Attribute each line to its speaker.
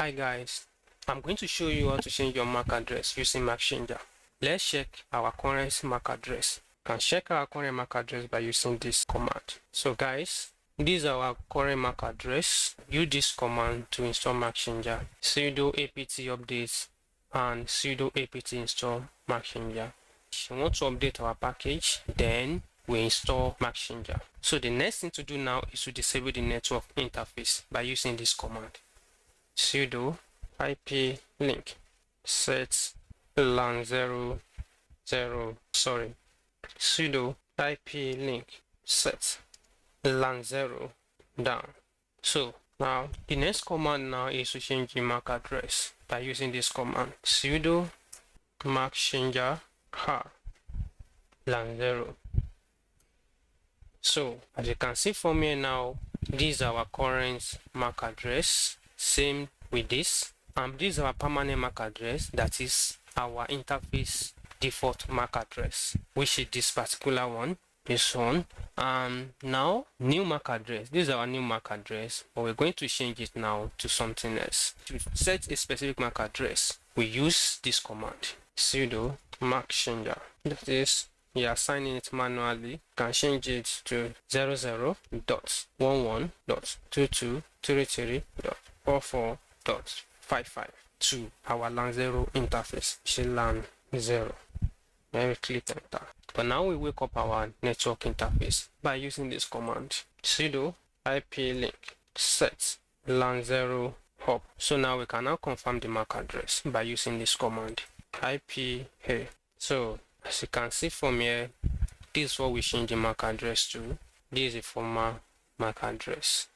Speaker 1: Hi guys, I'm going to show you how to change your MAC address using macchanger. Let's check our current MAC address. You can check our current MAC address by using this command. So guys, this is our current MAC address. Use this command to install macchanger. Sudo apt update and sudo apt install macchanger. If you want to update our package, then we install macchanger. So the next thing to do now is to disable the network interface by using this command. Sudo IP link set LAN 0 sudo IP link set LAN 0 down. So now the next command now is to change the MAC address by using this command sudo macchanger LAN 0. So as you can see from here now, this is our current MAC address. Same with this, and this is our permanent MAC address, that is our interface default MAC address, which is this particular one, this one. And now new MAC address, this is our new MAC address, but we're going to change it now to something else. To set a specific MAC address, we use this command sudo macchanger. That is, you are assigning it manually. You can change it to 00.11.22.33.44.55 to our LAN 0 interface, which is LAN 0. Then we click enter. But now we wake up our network interface by using this command sudo IP link set LAN 0 hop. So now we can now confirm the MAC address by using this command IP here. So as you can see from here, this is what we change the MAC address to. This is a former MAC address.